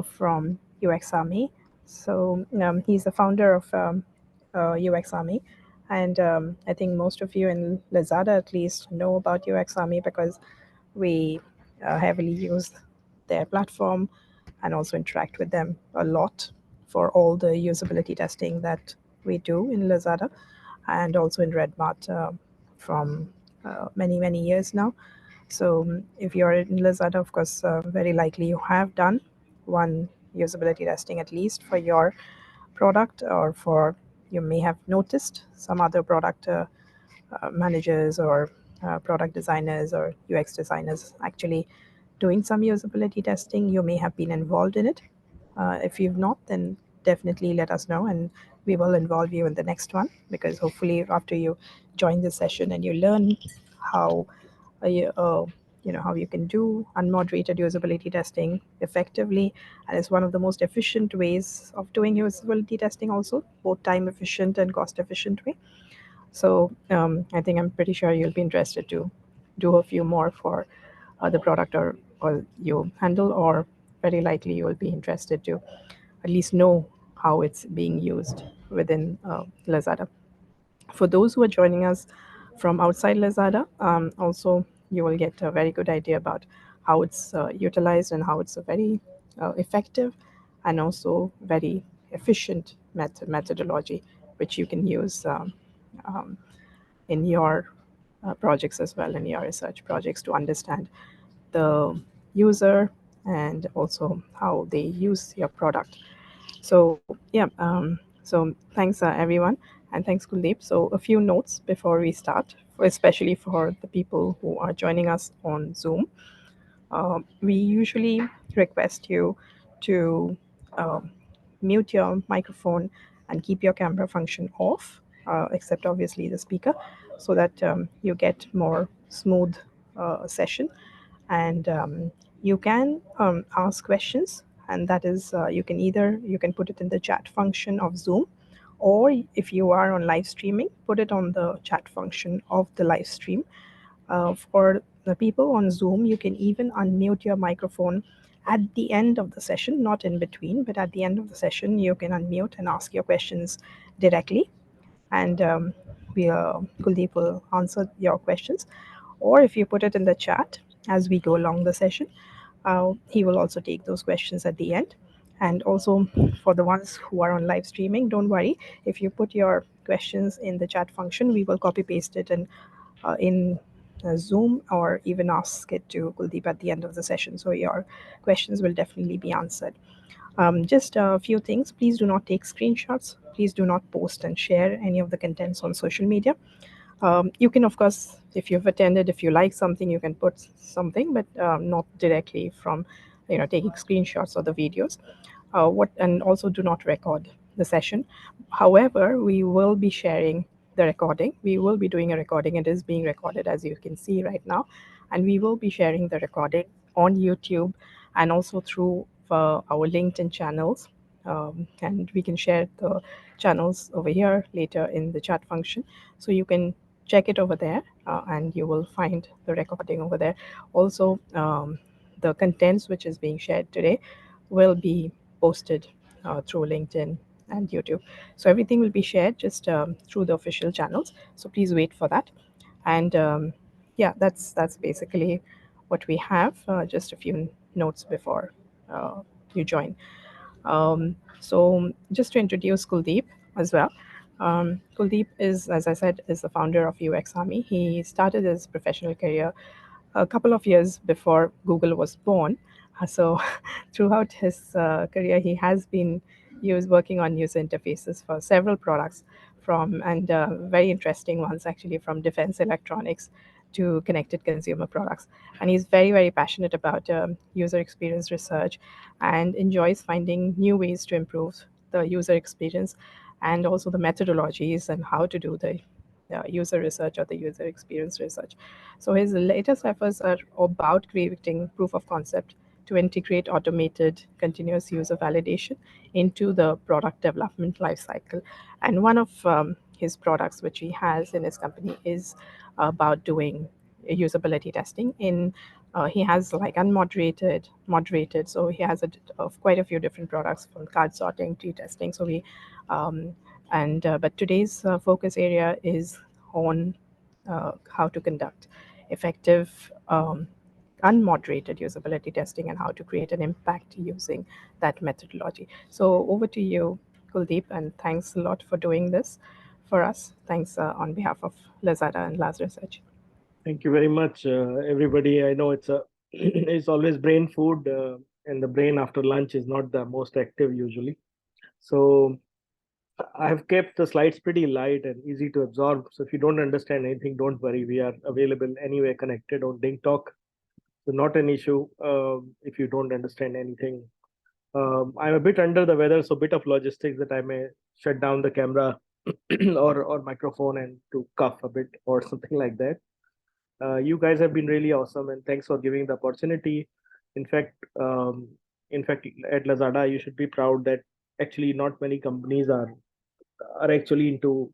from UX Army. So he's the founder of UX Army. And I think most of you in Lazada at least know about UX Army because we heavily use their platform and also interact with them a lot for all the usability testing that we do in Lazada and also in Redmart from many, many years now. So if you're in Lazada, of course, very likely you have done one usability testing at least for your product, or for you may have noticed some other product managers or product designers or UX designers actually doing some usability testing. You may have been involved in it. If you've not, then definitely let us know and we will involve you in the next one, because hopefully after you join this session and you learn how how you can do unmoderated usability testing effectively, and it's one of the most efficient ways of doing usability testing, also both time efficient and cost efficient way. So I think I'm pretty sure you'll be interested to do a few more for the product or you handle, or very likely you will be interested to at least know how it's being used within Lazada. For those who are joining us from outside Lazada, also you will get a very good idea about how it's utilized and how it's a very effective and also very efficient methodology which you can use um, in your projects as well, in your research projects, to understand the user and also how they use your product. So yeah, so thanks everyone, and thanks Kuldeep. So a few notes before we start, especially for the people who are joining us on Zoom. We usually request you to um, mute your microphone and keep your camera function off, except obviously the speaker, so that you get more smooth session. And you can ask questions, and that is you can put it in the chat function of Zoom, or if you are on live streaming, put it on the chat function of the live stream. For the people on Zoom, you can even unmute your microphone at the end of the session, not in between, but at the end of the session, you can unmute and ask your questions directly. And Kuldeep will answer your questions. Or if you put it in the chat as we go along the session, he will also take those questions at the end. And also for the ones who are on live streaming, don't worry. If you put your questions in the chat function, we will copy paste it in Zoom, or even ask it to Kuldeep at the end of the session. So your questions will definitely be answered. Just a few things. Please do not take screenshots. Please do not post and share any of the contents on social media. You can, of course, if you've attended, if you like something, you can put something, but not directly from, taking screenshots or the videos. And also do not record the session. However, we will be sharing the recording. We will be doing a recording. It is being recorded, as you can see right now, and we will be sharing the recording on YouTube and also through our LinkedIn channels. And we can share the channels over here later in the chat function, so you can check it over there, and you will find the recording over there. Also, the contents which is being shared today will be posted through LinkedIn and YouTube. So everything will be shared just through the official channels. So please wait for that. And yeah, that's basically what we have. Just a few notes before you join. So just to introduce Kuldeep as well. Kuldeep is, as I said, is the founder of UX Army. He started his professional career a couple of years before Google was born. So throughout his career, he has been working on user interfaces for several products, from and very interesting ones actually, from defense electronics to connected consumer products. And he's very, very passionate about user experience research and enjoys finding new ways to improve the user experience and also the methodologies and how to do the user research or the user experience research. So his latest efforts are about creating proof of concept to integrate automated continuous user validation into the product development lifecycle. And one of his products, which he has in his company, is about doing usability testing in he has like unmoderated, moderated. So he has quite a few different products from card sorting, tree testing. So we, and but today's focus area is on how to conduct effective unmoderated usability testing and how to create an impact using that methodology. So over to you, Kuldeep, and thanks a lot for doing this for us. Thanks on behalf of Lazada and Lazarus Edge. Thank you very much, everybody. I know it's a it's always brain food, and the brain after lunch is not the most active usually. So I have kept the slides pretty light and easy to absorb. So if you don't understand anything, don't worry. We are available anyway, connected on Ding Talk. So not an issue if you don't understand anything. I'm a bit under the weather, so a bit of logistics that I may shut down the camera or microphone and to cough a bit or something like that. You guys have been really awesome, and thanks for giving the opportunity. In fact, um, in fact, at Lazada, you should be proud that actually not many companies are actually into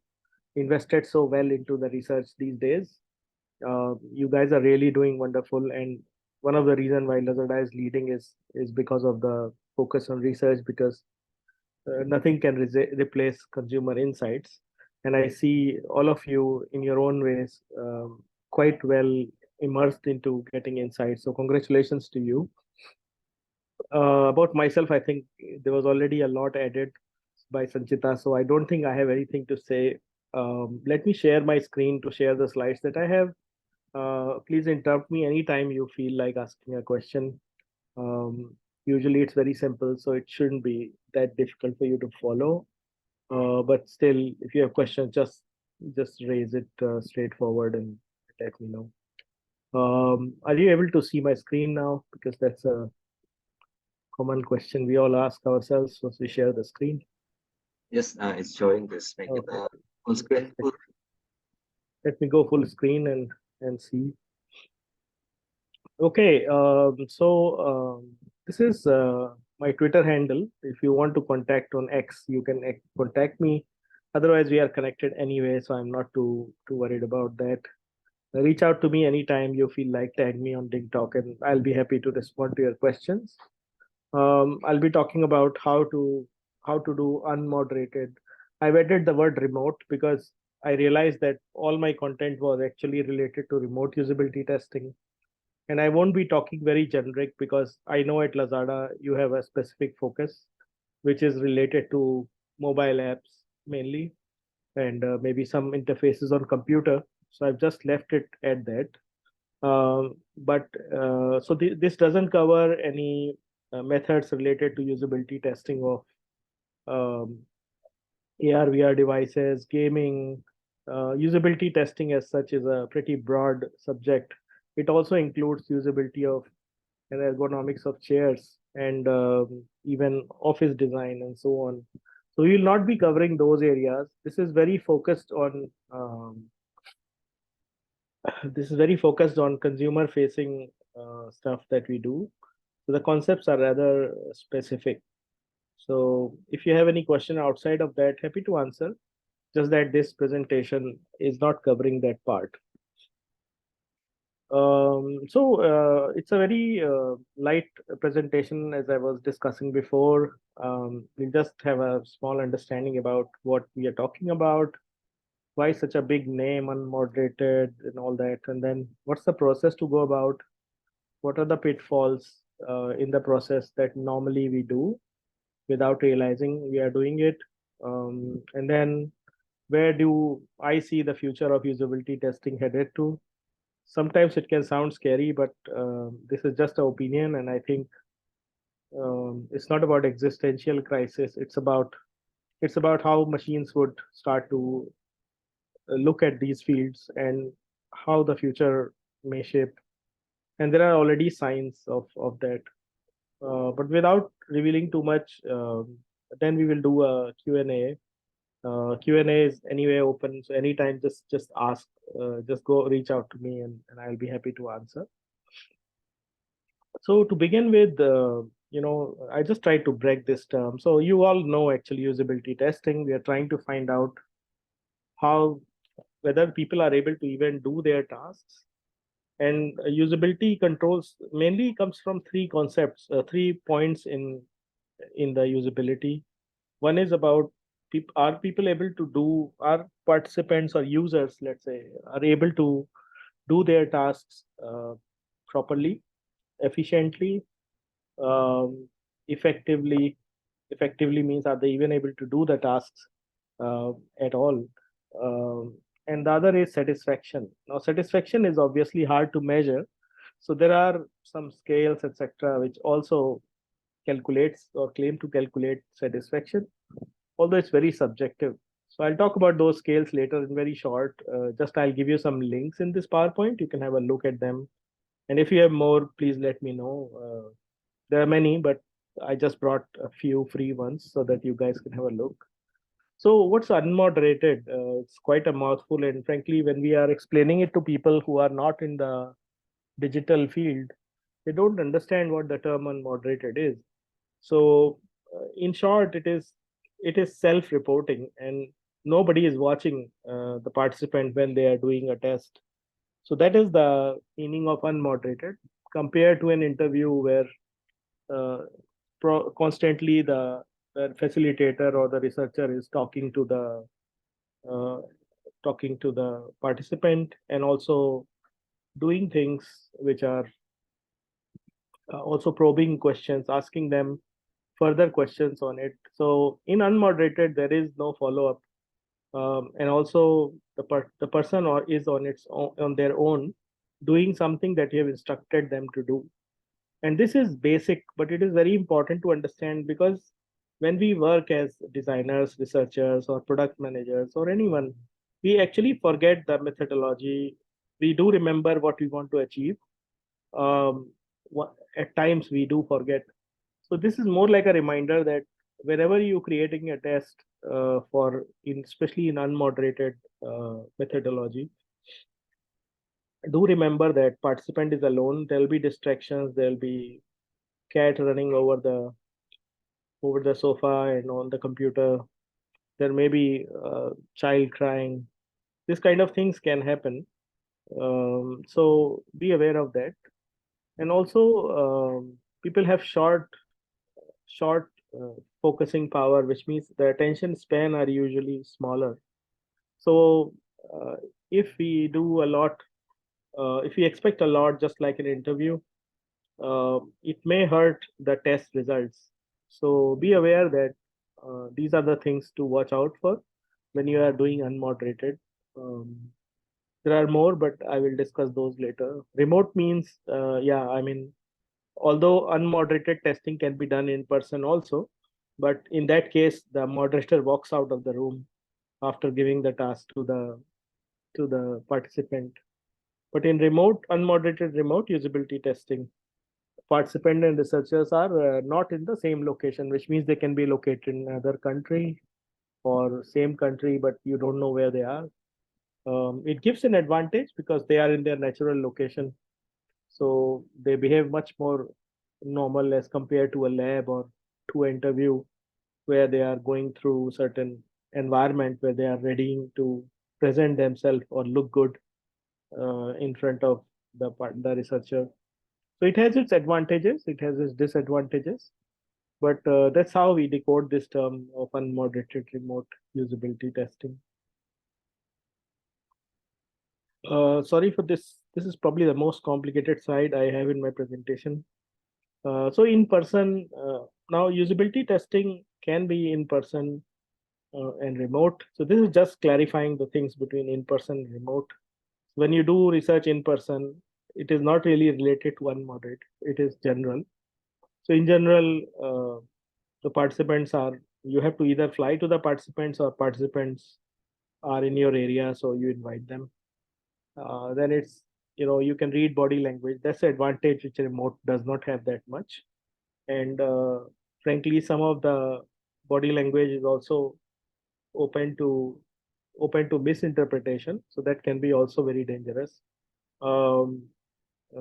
invested so well into the research these days. You guys are really doing wonderful, and one of the reason why Lazada is leading is because of the focus on research, because nothing can replace consumer insights. And I see all of you in your own ways quite well immersed into getting insights. So congratulations to you. About myself, I think there was already a lot added by Sanchita, so I don't think I have anything to say. Let me share my screen to share the slides that I have. Please interrupt me anytime you feel like asking a question. Um, Usually it's very simple, so it shouldn't be that difficult for you to follow. But still, if you have questions, just raise it straightforward and let me know. Are you able to see my screen now? Because that's a common question we all ask ourselves once we share the screen. Yes, it's showing this. Make it Okay, full screen. let me go full screen and see. Okay, this is my Twitter handle. If you want to contact on X, you can contact me. Otherwise, we are connected anyway, so I'm not too worried about that. Reach out to me anytime you feel like. Tag me on TikTok, and I'll be happy to respond to your questions. I'll be talking about how to do unmoderated. I've added the word remote because I realized that all my content was actually related to remote usability testing, and I won't be talking very generic because I know at Lazada you have a specific focus, which is related to mobile apps mainly, and maybe some interfaces on computer. So I've just left it at that. But this doesn't cover any methods related to usability testing of um, AR, VR devices, gaming. Usability testing as such is a pretty broad subject. It also includes usability of and ergonomics of chairs and even office design and so on. So we will not be covering those areas. This is very focused on consumer facing stuff that we do. So the concepts are rather specific. So if you have any question outside of that, happy to answer. Just that this presentation is not covering that part. It's a very light presentation, as I was discussing before. We'll just have a small understanding about what we are talking about, why such a big name, unmoderated, and all that, and then what's the process to go about, what are the pitfalls in the process that normally we do without realizing we are doing it, and then where do I see the future of usability testing headed to. Sometimes it can sound scary, but this is just an opinion, and I think it's not about existential crisis. It's about how machines would start to look at these fields and how the future may shape. And there are already signs of that. But without revealing too much, then we will do a Q&A. Q&A is anyway open, so anytime just ask, just go reach out to me, and I'll be happy to answer. So to begin with, I just try to break this term. So you all know actually usability testing. We are trying to find out how whether people are able to even do their tasks. And usability controls mainly comes from three concepts, 3 points in the usability. One is about are people able to do, are participants or users, let's say, are able to do their tasks properly, efficiently, um, effectively. Effectively means are they even able to do the tasks at all? Um, and the other is satisfaction. Now, satisfaction is obviously hard to measure. So there are some scales, etc., which also calculates or claim to calculate satisfaction, although it's very subjective. So I'll talk about those scales later in very short. Just I'll give you some links in this PowerPoint. You can have a look at them. And if you have more, please let me know. There are many, but I just brought a few free ones so that you guys can have a look. So what's unmoderated? It's quite a mouthful, and frankly, when we are explaining it to people who are not in the digital field, they don't understand what the term unmoderated is. So, in short, it is self-reporting, and nobody is watching the participant when they are doing a test. So that is the meaning of unmoderated, compared to an interview where uh, constantly the facilitator or the researcher is uh, talking to the participant, and also doing things which are also probing questions, asking them further questions on it. So in unmoderated, there is no follow up, and also the person is on its own, on their own, doing something that you have instructed them to do. And this is basic, but it is very important to understand, because when we work as designers, researchers, or product managers, or anyone, we actually forget the methodology. We do remember what we want to achieve. Um, at times we do forget. So this is more like a reminder that whenever you're creating a test especially in unmoderated methodology, do remember that participant is alone. There'll be distractions. There'll be cat running over the sofa and on the computer. There may be a child crying. This kind of things can happen. So be aware of that. And also, people have short focusing power, which means the attention span are usually smaller. So uh, if we do a lot, if we expect a lot, just like an interview, it may hurt the test results. So be aware that these are the things to watch out for when you are doing unmoderated. Um, there are more, but I will discuss those later. Remote means, yeah, I mean, although unmoderated testing can be done in person also, but in that case, the moderator walks out of the room after giving the task to the participant. But in unmoderated remote usability testing, participant and researchers are not in the same location, which means they can be located in another country or same country, but you don't know where they are. It gives an advantage because they are in their natural location, so they behave much more normal as compared to a lab or to an interview where they are going through certain environment where they are ready to present themselves or look good in front of the researcher. So it has its advantages, it has its disadvantages, but that's how we decode this term of unmoderated remote usability testing. Sorry for this. This is probably the most complicated slide I have in my presentation. So in person, now usability testing can be in person and remote. So this is just clarifying the things between in person and remote. When you do research in person, it is not really related to unmoderated. It is general. So in general, the participants are, you have to either fly to the participants or participants are in your area, so you invite them. Then it's, you can read body language. That's the advantage which remote does not have that much. And frankly, some of the body language is also open to misinterpretation. So that can be also very dangerous. Um,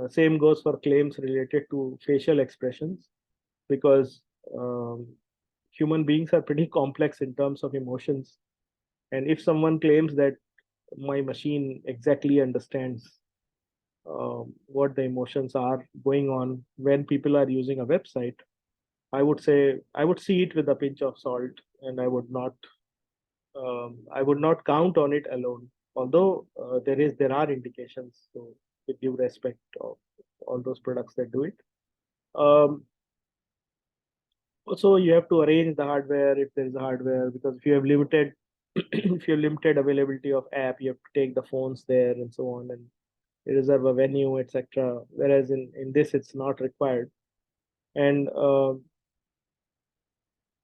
Same goes for claims related to facial expressions, because um, human beings are pretty complex in terms of emotions. And if someone claims that my machine exactly understands what the emotions are going on when people are using a website, I would say I would see it with a pinch of salt, and I would not count on it alone. Although there are indications, so with due respect of all those products that do it. Um, Also, you have to arrange the hardware if there is a hardware, because if you have limited if you have limited availability of app, you have to take the phones there and so on, and reserve a venue, etc. Whereas in this, it's not required. And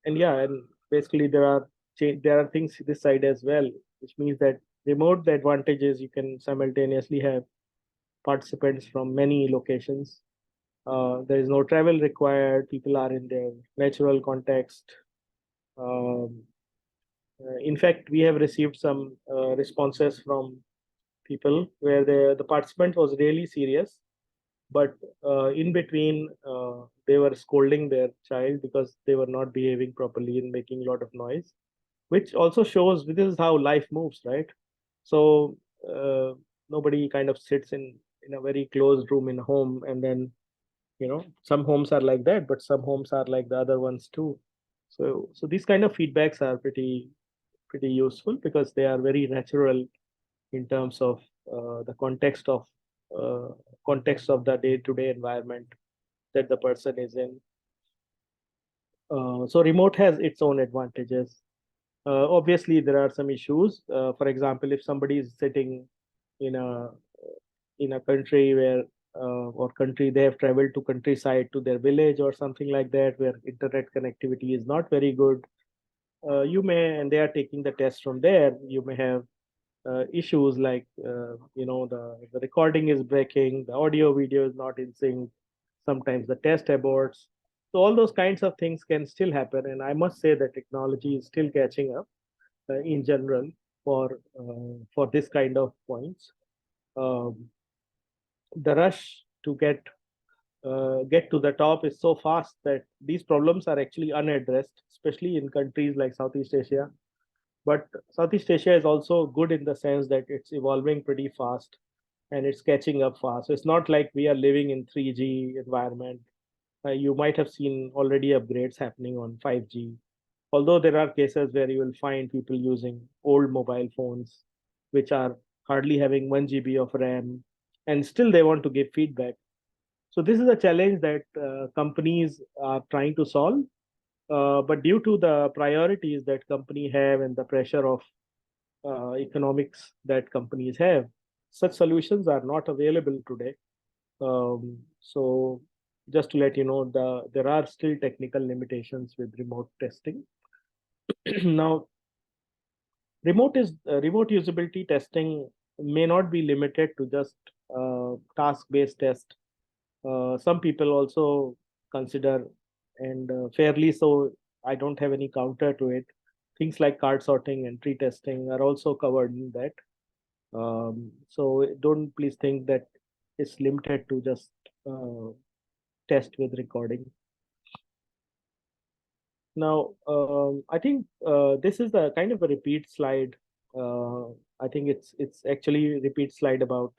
yeah, and basically there are things this side as well, which means that remote, the advantage is you can simultaneously have participants from many locations. There is no travel required. People are in their natural context. Um, in fact, we have received some responses from people where the participant was really serious, but in between, they were scolding their child because they were not behaving properly and making a lot of noise, which also shows this is how life moves, right? So nobody kind of sits in a very closed room in a home, and then some homes are like that, but some homes are like the other ones too. So these kind of feedbacks are pretty useful because they are very natural in terms of the uh, context of the day-to-day environment that the person is in. So remote has its own advantages. Obviously, there are some issues. For example, if somebody is sitting in a country where or country they have traveled to countryside to their village or something like that, where internet connectivity is not very good, and they are taking the test from there, you may have issues like the recording is breaking, the audio video is not in sync, sometimes the test aborts. So all those kinds of things can still happen, and I must say that technology is still catching up in general for this kind of points. Um, the rush to get to the top is so fast that these problems are actually unaddressed, especially in countries like Southeast Asia. But Southeast Asia is also good in the sense that it's evolving pretty fast and it's catching up fast. So it's not like we are living in 3G environment. You might have seen already upgrades happening on 5G. Although there are cases where you will find people using old mobile phones, which are hardly having 1 GB of RAM, and still they want to give feedback. So this is a challenge that companies are trying to solve. But due to the priorities that company have and the pressure of economics that companies have, such solutions are not available today. So just to let you know, there are still technical limitations with remote testing. Now, remote usability testing may not be limited to just task-based test. Some people also consider, and fairly so, I don't have any counter to it. Things like card sorting and tree testing are also covered in that. So don't please think that it's limited to just uh, test with recording. Now, I think this is the kind of a repeat slide. I think it's actually a repeat slide about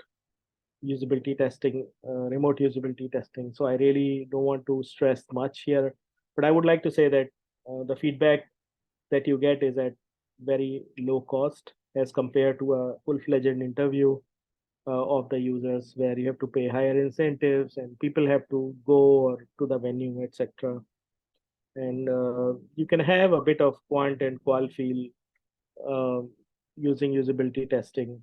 usability testing, remote usability testing. So I really don't want to stress much here, but I would like to say that the feedback that you get is at very low cost as compared to a full-fledged interview of the users, where you have to pay higher incentives and people have to go or to the venue, etc. And you can have a bit of quant and qual feel uh, using usability testing.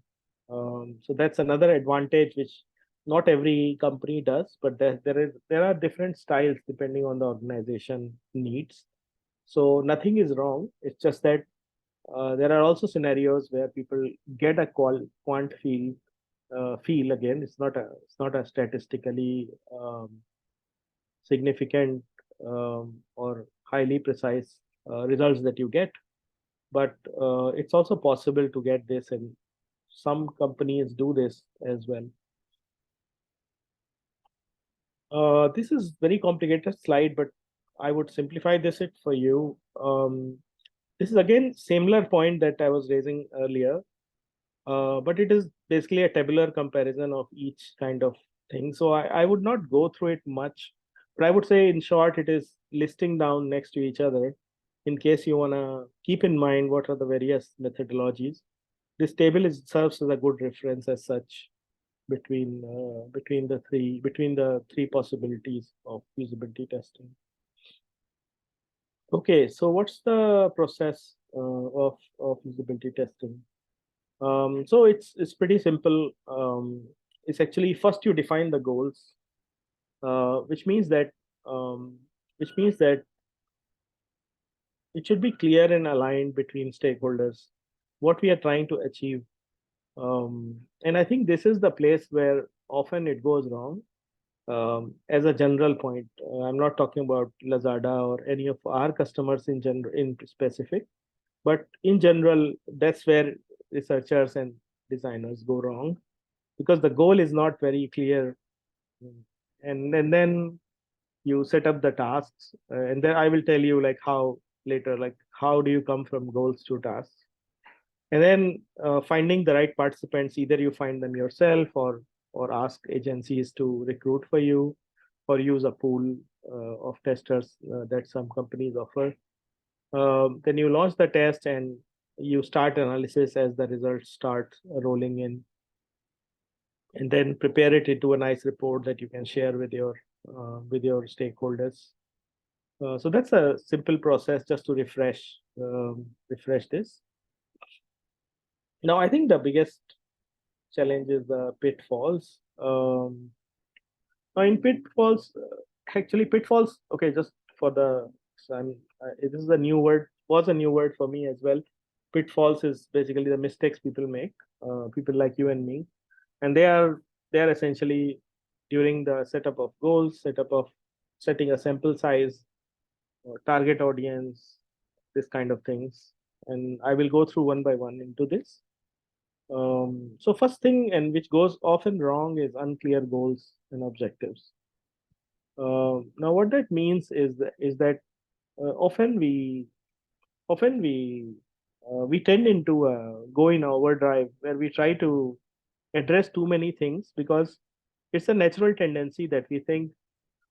So that's another advantage which not every company does, but there are different styles depending on the organization needs. So nothing is wrong. It's just that there are also scenarios where people get a quant feel again. It's not a statistically significant or highly precise results that you get, but it's also possible to get this, and some companies do this as well. This is very complicated slide, but I would simplify this it for you. This is again similar point that I was raising earlier. but it is basically a tabular comparison of each kind of thing. So I would not go through it much, but I would say in short, it is listing down next to each other in case you want to keep in mind what are the various methodologies. This table serves as a good reference as such between the three possibilities of usability testing. Okay, so what's the process of usability testing? So it's pretty simple. It's actually first you define the goals, which means that um, which means that it should be clear and aligned between stakeholders what we are trying to achieve. And I think this is the place where often it goes wrong. As a general point, I'm not talking about Lazada or any of our customers in general in specific, but in general, that's where researchers and designers go wrong because the goal is not very clear. And then you set up the tasks, and then I will tell you like how later, like how do you come from goals to tasks, and then finding the right participants. Either you find them yourself or ask agencies to recruit for you, or use a pool of testers that some companies offer. Then you launch the test and you start analysis as the results start rolling in, and then prepare it into a nice report that you can share with your stakeholders. So that's a simple process just to refresh this. Now, I think the biggest challenge is the pitfalls. Now in pitfalls, actually pitfalls. Okay, just for the so this is a new word. Was a new word for me as well. Pitfalls is basically the mistakes people make. People like you and me, and they are essentially during the setup of goals, setup of setting a sample size, target audience, this kind of things. And I will go through one by one into this. So first thing, and which goes often wrong, is unclear goals and objectives. Now, what that means is that often we tend into go in overdrive where we try to address too many things because it's a natural tendency that we think,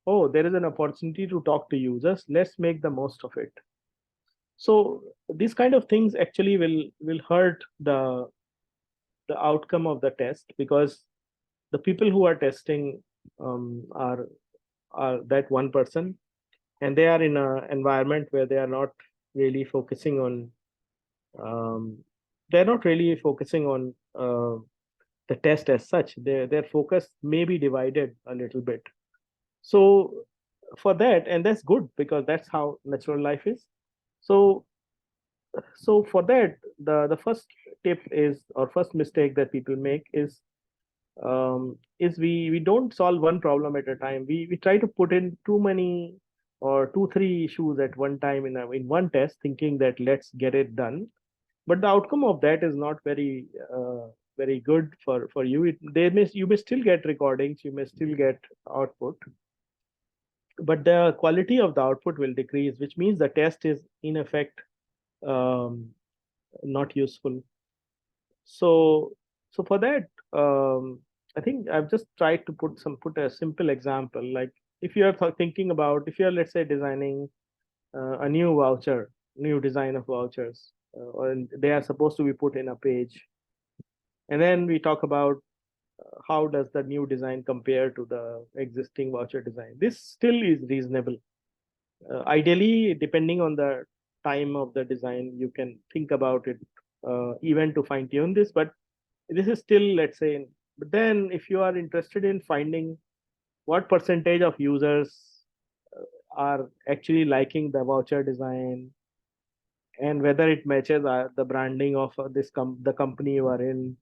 oh, there is an opportunity to talk to users. Let's make the most of it. So these kind of things actually will hurt the outcome of the test because the people who are testing um, are are that one person, and they are in an environment where they are not really focusing on um, they're not really focusing on the test as such. Their focus may be divided a little bit. So for that, and that's good because that's how natural life is. So so for that, the first tip is, or first mistake that people make is we don't solve one problem at a time. We try to put in too many or two three issues at one time in one test, thinking that let's get it done. But the outcome of that is not very good for you. You may still get recordings, you may still get output, but the quality of the output will decrease, which means the test is in effect um, not useful. So so for that, I think I've just tried to put a simple example. Like if you are thinking about, if you are, let's say, designing a new voucher, new design of vouchers, or they are supposed to be put in a page, and then we talk about how does the new design compare to the existing voucher design. This still is reasonable. Ideally, depending on the time of the design, you can think about it even to fine tune this, but this is still, let's say. But then if you are interested in finding what percentage of users are actually liking the voucher design, and whether it matches the branding of the company you are in,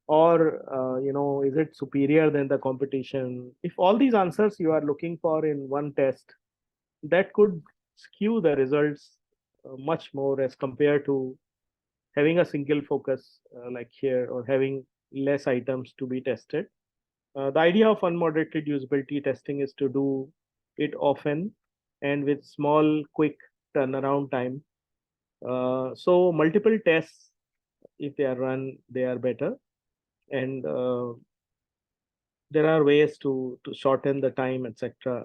or is it superior than the competition, if all these answers you are looking for in one test, that could skew the results much more as compared to having a single focus like here, or having less items to be tested. The idea of unmoderated usability testing is to do it often and with small, quick turnaround time. So multiple tests if they are run, they are better. And there are ways to shorten the time, etc.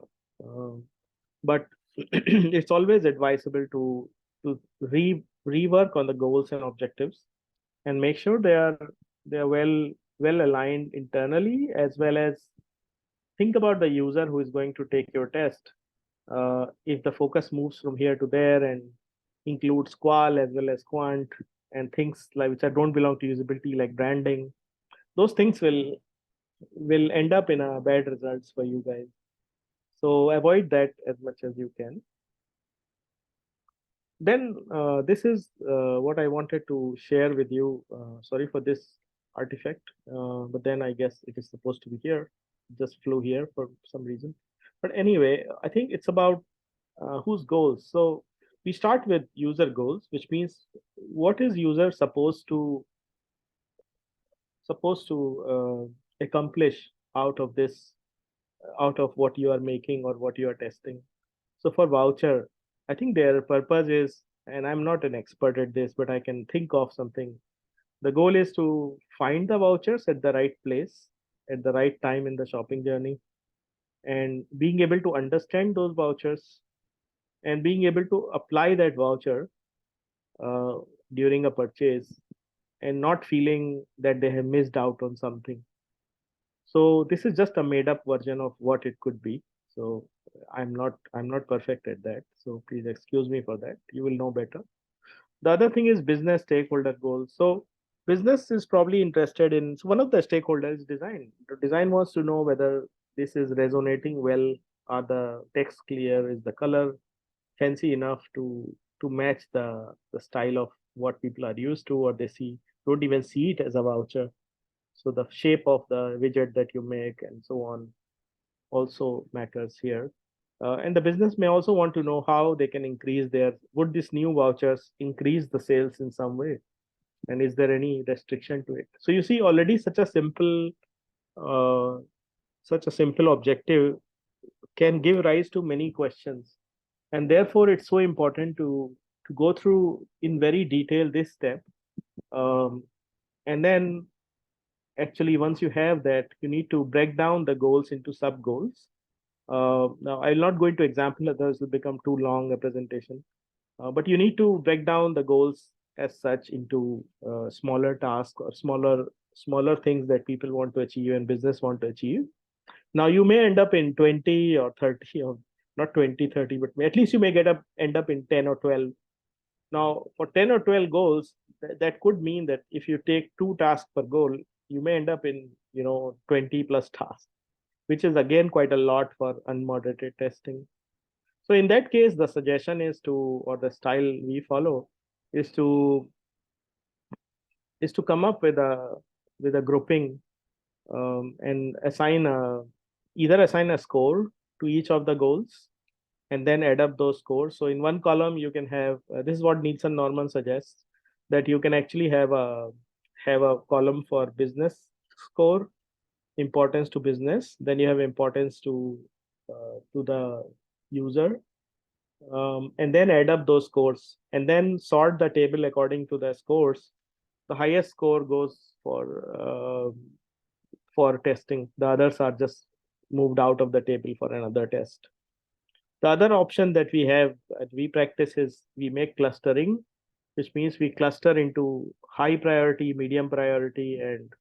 But it's always advisable to rework on the goals and objectives and make sure they are well aligned internally, as well as think about the user who is going to take your test. If the focus moves from here to there and includes qual as well as quant and things like which don't belong to usability, like branding, those things will end up in a bad results for you guys. So avoid that as much as you can. Then this is what I wanted to share with you. Sorry for this artifact, but then I guess it is supposed to be here. Just flew here for some reason. But anyway, I think it's about whose goals. So we start with user goals, which means what is user supposed to accomplish out of this, out of what you are making or what you are testing. So for voucher, I think their purpose is, and I'm not an expert at this, but I can think of something. The goal is to find the vouchers at the right place, at the right time in the shopping journey, and being able to understand those vouchers and being able to apply that voucher uh, during a purchase and not feeling that they have missed out on something. So this is just a made up version of what it could be. So I'm not perfect at that. So please excuse me for that. You will know better. The other thing is business stakeholder goals. So business is probably interested in, so one of the stakeholders is design. The design wants to know whether this is resonating well. Are the text clear? Is the color fancy enough to match the style of what people are used to, or they don't even see it as a voucher. So the shape of the widget that you make and so on also matters here. And the business may also want to know how they can increase would these new vouchers increase the sales in some way? And is there any restriction to it? So you see already uh, such a simple objective can give rise to many questions. And therefore it's so important to go through in very detail this step. And then actually once you have that, you need to break down the goals into sub goals. Now I'll not go into example, others will become too long a presentation. But you need to break down the goals as such into smaller tasks or smaller things that people want to achieve and business want to achieve. Now you may end up in 20 or 30, or not 20, 30, but at least you may end up in 10 or 12. Now for 10 or 12 goals, that could mean that if you take 2 tasks per goal, you may end up in 20 plus tasks, which is again quite a lot for unmoderated testing. So in that case, the suggestion is or the style we follow is to come up with a grouping, and either assign a score to each of the goals and then add up those scores. So in one column you can have this is what Nielsen Norman suggests, that you can actually have a column for business score, importance to business, then you have importance to the user, and then add up those scores and then sort the table according to the scores. The highest score goes for testing. The others are just moved out of the table for another test. The other option that we practice is we make clustering, which means we cluster into high priority, medium priority, and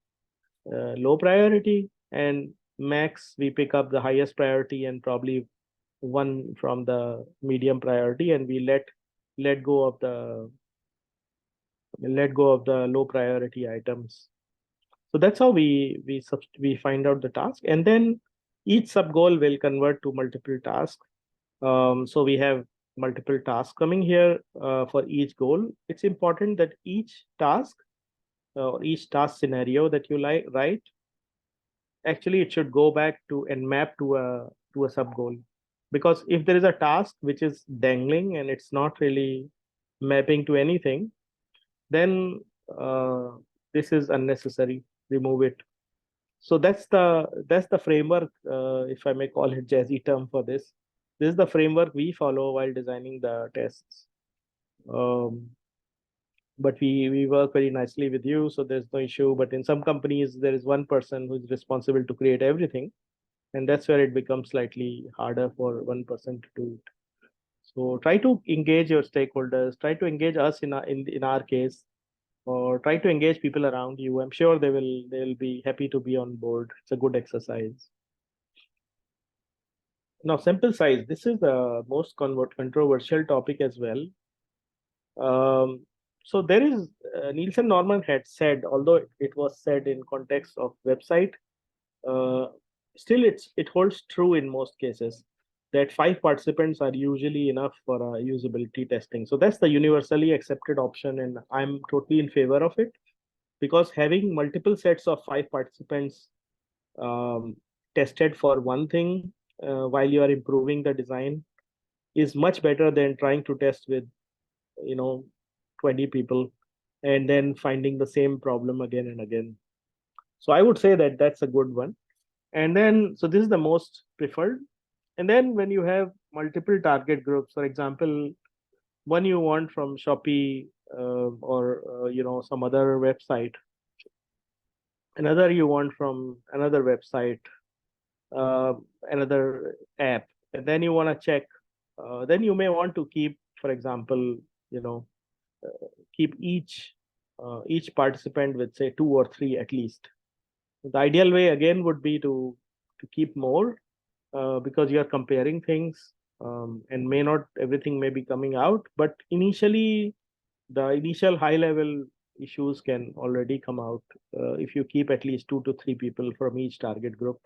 low priority. And max, we pick up the highest priority and probably one from the medium priority, and we let go of the low priority items. So that's how we find out the task, and then each sub goal will convert to multiple tasks. So we have multiple tasks coming here for each goal. It's important that each task or each task scenario that you write, actually it should go back to and map to a sub goal. Because if there is a task which is dangling and it's not really mapping to anything, then this is unnecessary. Remove it. So that's the framework, if I may call it jazzy term for this. This is the framework we follow while designing the tests. Um, but we work very nicely with you, so there's no issue. But in some companies, there is one person who's responsible to create everything, and that's where it becomes slightly harder for one person to do it. So try to engage your stakeholders, try to engage us in our case, or try to engage people around you. I'm sure they'll be happy to be on board. It's a good exercise. Now, sample size. This is the most controversial topic as well. So there is Nielsen Norman had said, although it was said in context of website, uh, still it holds true in most cases that 5 participants are usually enough for usability testing. So that's the universally accepted option, and I'm totally in favor of it, because having multiple sets of 5 participants um, tested for one thing while you are improving the design is much better than trying to test with, you know, 20 people and then finding the same problem again and again. So I would say that that's a good one. And then, so this is the most preferred. And then when you have multiple target groups, for example, one you want from Shopee or some other website, another you want from another website, uh, another app, and then you want to check. Then you may want to keep, for example, you know, keep each participant with say 2 or 3 at least. The ideal way again would be to keep more because you are comparing things, and may not everything may be coming out, but initially the initial high level issues can already come out if you keep at least 2 to 3 people from each target group.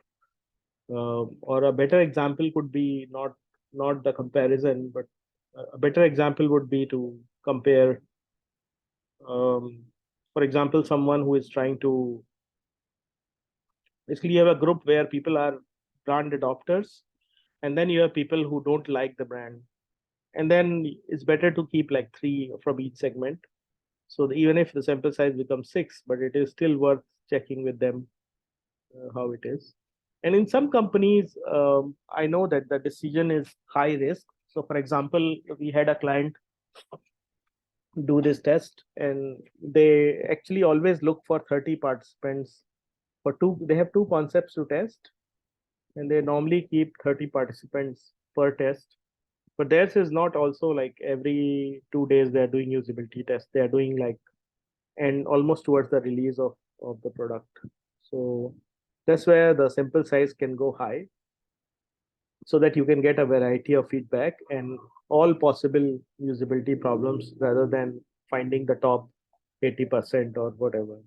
Or a better example could be not the comparison, but a better example would be to compare. Um, for example, someone who is trying to basically you have a group where people are brand adopters, and then you have people who don't like the brand, and then it's better to keep like 3 from each segment. So even if the sample size becomes 6, but it is still worth checking with them how it is. And in some companies, I know that the decision is high risk. So, for example, we had a client do this test, and they actually always look for 30 participants for two. They have 2 concepts to test, and they normally keep 30 participants per test. But theirs is not also like every 2 days they're doing usability tests. They're doing like and almost towards the release of the product. So that's where the sample size can go high, so that you can get a variety of feedback and all possible usability problems rather than finding the top 80% or whatever.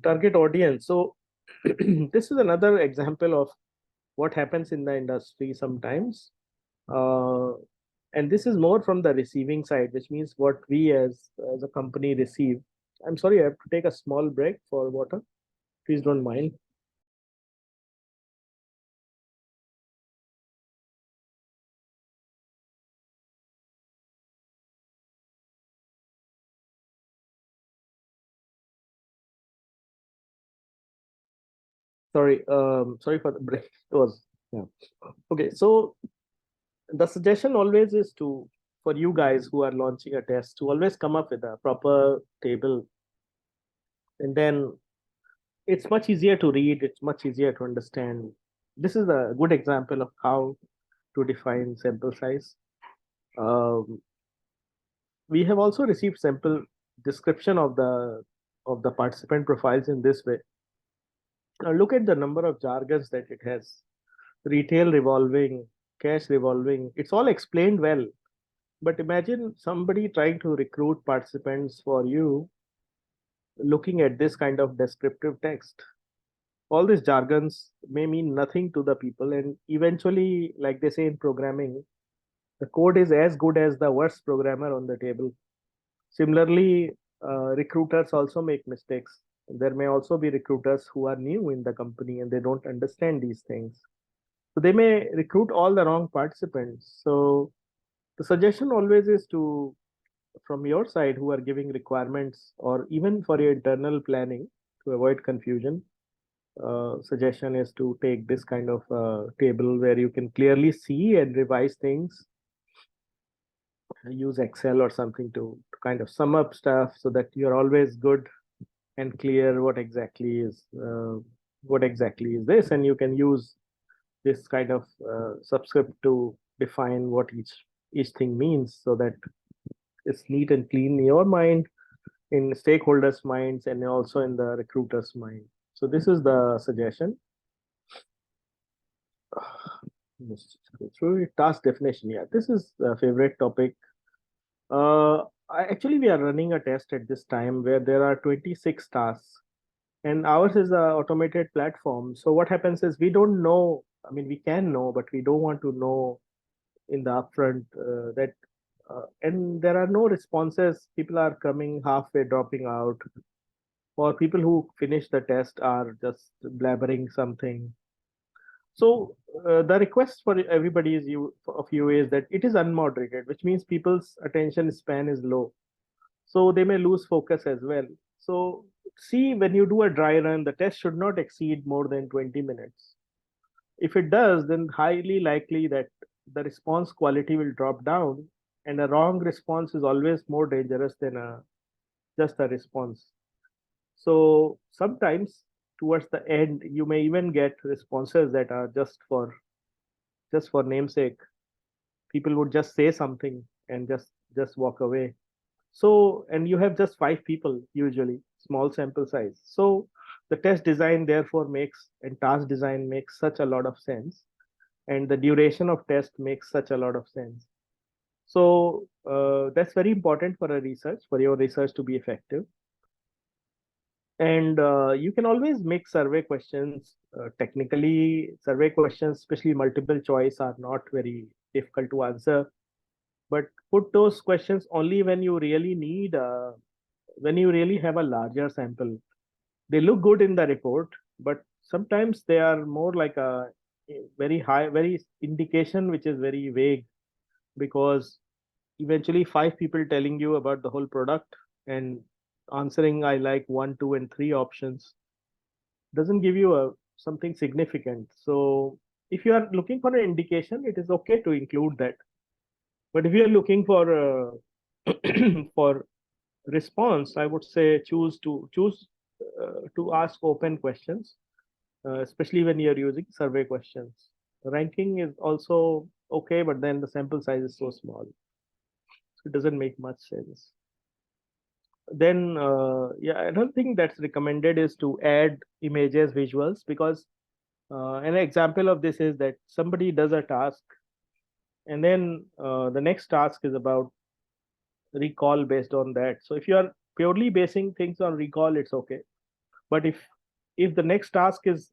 Target audience. So this is another example of what happens in the industry sometimes. Uh, and this is more from the receiving side, which means what we as a company receive. I'm sorry, I have to take a small break for water. Please don't mind. Sorry for the break. It was yeah. Okay, so the suggestion always is to for you guys who are launching a test to always come up with a proper table, and then it's much easier to read, it's much easier to understand. This is a good example of how to define sample size. Um, we have also received sample description of the participant profiles in this way. Now look at the number of jargons that it has: retail revolving, cash revolving. It's all explained well. But imagine somebody trying to recruit participants for you looking at this kind of descriptive text. All these jargons may mean nothing to the people, and eventually, like they say in programming, the code is as good as the worst programmer on the table. Similarly, recruiters also make mistakes. There may also be recruiters who are new in the company and they don't understand these things. So they may recruit all the wrong participants. So the suggestion always is to, from your side, who are giving requirements or even for your internal planning to avoid confusion, suggestion is to take this kind of table where you can clearly see and revise things use Excel or something to kind of sum up stuff so that you're always good and clear what exactly is this, and you can use this kind of subscript to define what each thing means, so that it's neat and clean in your mind, in stakeholders' minds, and also in the recruiter's mind. So this is the suggestion. Let's go through it. Task definition. Yeah, this is a favorite topic. Actually, we are running a test at this time where there are 26 tasks, and ours is a automated platform. So what happens is we don't know. I mean, we can know, but we don't want to know in the upfront that. And there are no responses. People are coming halfway, dropping out, or people who finish the test are just blabbering something. So the request for everybody of you is that it is unmoderated, which means people's attention span is low. So they may lose focus as well. So see, when you do a dry run, the test should not exceed more than 20 minutes. If it does, then highly likely that the response quality will drop down, and a wrong response is always more dangerous than just a response. So sometimes towards the end, you may even get responses that are just for namesake. People would just say something and just walk away. So, and you have just 5 people usually, small sample size. So the test design therefore makes, and task design makes such a lot of sense, and the duration of test makes such a lot of sense. So that's very important for your research to be effective. And you can always make survey questions. Technically, survey questions, especially multiple choice, are not very difficult to answer. But put those questions only when you really when you really have a larger sample. They look good in the report, but sometimes they are more like a very indication which is very vague, because eventually 5 people telling you about the whole product and answering I like 1, 2, and 3 options doesn't give you something significant. So if you are looking for an indication, it is okay to include that. But if you are looking for for response, I would say choose to ask open questions, especially when you're using survey questions. Ranking is also okay, but then the sample size is so small, so it doesn't make much sense. Then yeah, another thing that's recommended is to add images, visuals, because an example of this is that somebody does a task, and then the next task is about recall based on that. So if you are purely basing things on recall, it's okay. But if the next task is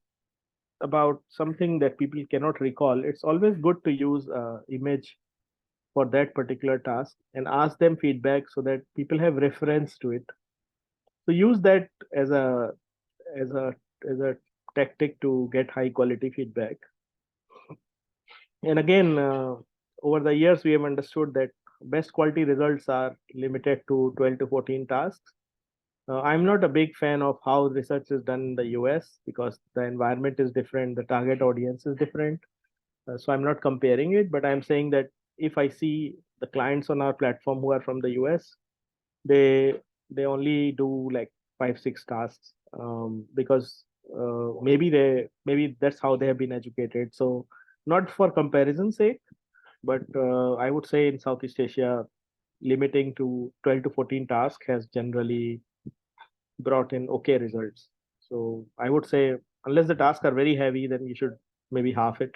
about something that people cannot recall, it's always good to use image for that particular task and ask them feedback so that people have reference to it. So use that as a as a tactic to get high quality feedback. And again, over the years, we have understood that best quality results are limited to 12 to 14 tasks. I'm not a big fan of how research is done in the US, because the environment is different, the target audience is different. So I'm not comparing it, but I'm saying that if I see the clients on our platform who are from the US, they they only do like 5, 6 tasks, because maybe that's how they have been educated. So not for comparison's sake, but I would say in Southeast Asia, limiting to 12 to 14 tasks has generally brought in okay results. So I would say unless the tasks are very heavy, then you should maybe half it.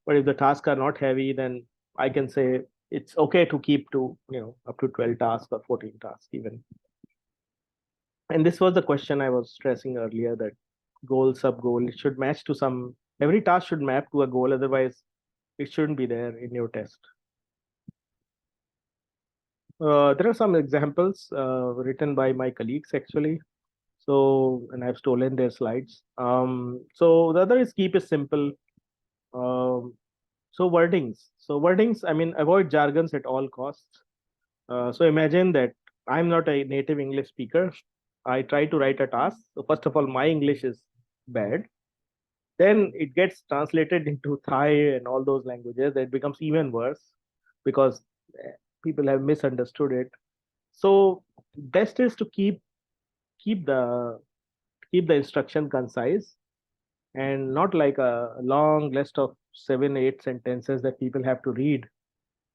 But if the tasks are not heavy, then I can say it's okay to keep to up to 12 tasks or 14 tasks even. And this was the question I was stressing earlier, that goal, sub goal, it should match to every task should map to a goal, otherwise it shouldn't be there in your test. There are some examples written by my colleagues actually. So, and I've stolen their slides. So the other is keep it simple. So wordings. So wordings, I mean, avoid jargons at all costs. So imagine that I'm not a native English speaker. I try to write a task. So first of all, my English is bad. Then it gets translated into Thai and all those languages. It becomes even worse, because people have misunderstood it. So best is to keep the keep the instruction concise and not like a long list of 7 8 sentences that people have to read.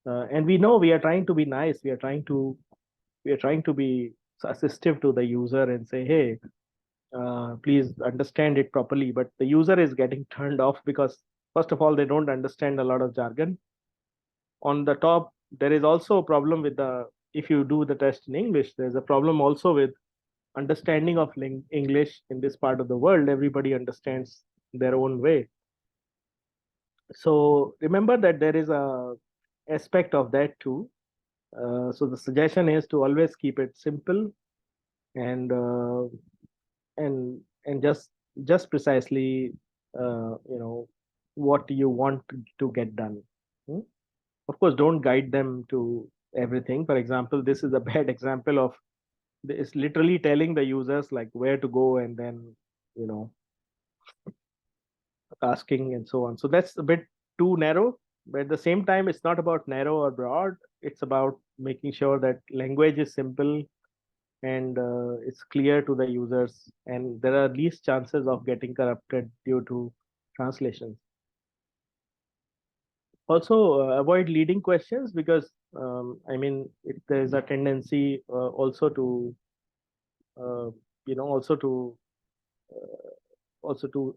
And we know we are trying to be nice, we are trying to be assistive to the user and say, hey, please understand it properly, but the user is getting turned off because first of all they don't understand a lot of jargon. On the top, there is also a problem with the, if you do the test in English, there's a problem also with understanding of English. In this part of the world, everybody understands their own way. So remember that there is a aspect of that too. So the suggestion is to always keep it simple and and just precisely what you want to get done. Hmm? Of course, don't guide them to everything. For example, this is a bad example of, it's literally telling the users like where to go and then you know asking and so on. So that's a bit too narrow, but at the same time it's not about narrow or broad, it's about making sure that language is simple and it's clear to the users, and there are least chances of getting corrupted due to translations. Also, avoid leading questions because I mean there is a tendency uh, also to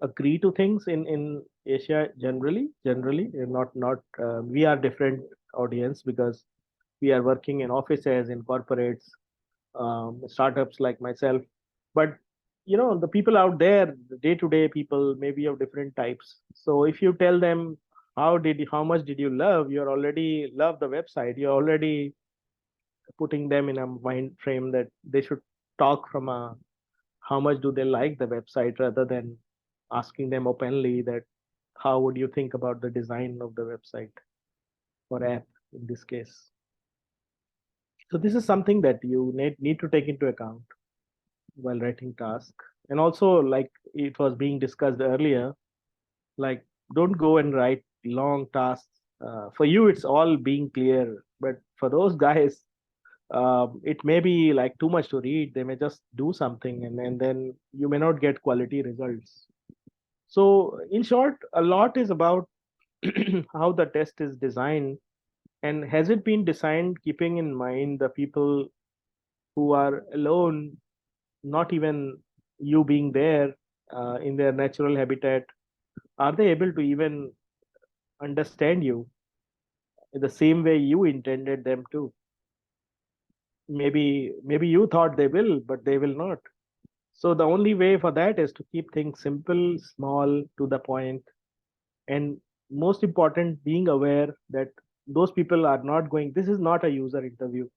agree to things in Asia generally, we are different audience because we are working in offices, in corporates, startups like myself. But the people out there, the day-to-day people, may be of different types. So if you tell them how much did you love, you're already love the website. You're already putting them in a mind frame that they should talk from a how much do they like the website rather than asking them openly that how would you think about the design of the website or app in this case. So this is something that you need to take into account while writing task. And also, like it was being discussed earlier, like don't go and write long tasks. For you it's all being clear, but for those guys it may be like too much to read. They may just do something and then you may not get quality results. So in short, a lot is about how the test is designed, and has it been designed keeping in mind the people who are alone, not even you being there in their natural habitat. Are they able to even understand you in the same way you intended them to? Maybe you thought they will, but they will not. So the only way for that is to keep things simple, small, to the point, and most important, being aware that those people are not going. This is not a user interview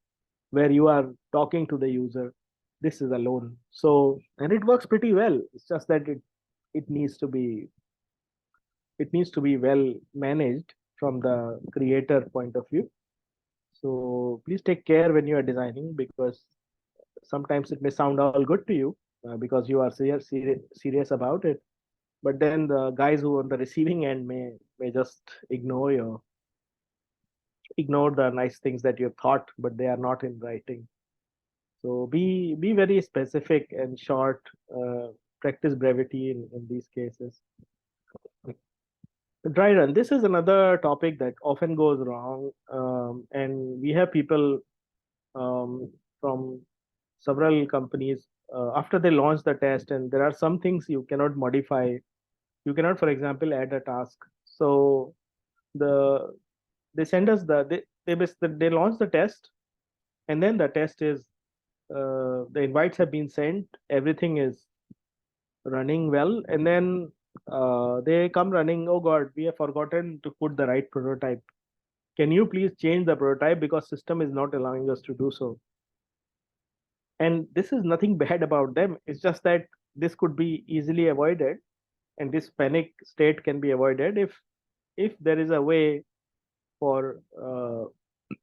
where you are talking to the user. This is alone. So, and it works pretty well. It's just that it needs to be well managed from the creator point of view. So please take care when you are designing, because sometimes it may sound all good to you because you are serious about it, but then the guys who are on the receiving end may just ignore the nice things that you have thought, but they are not in writing. So be very specific and short. Practice brevity in these cases. Dry run. This is another topic that often goes wrong, and we have people from several companies after they launch the test, and there are some things you cannot modify. You cannot, for example, add a task. So the they send us they launch the test, and then the test is the invites have been sent, everything is running well, and then they come running, oh god, we have forgotten to put the right prototype. Can you please change the prototype because system is not allowing us to do so? And this is nothing bad about them, it's just that this could be easily avoided, and this panic state can be avoided if there is a way for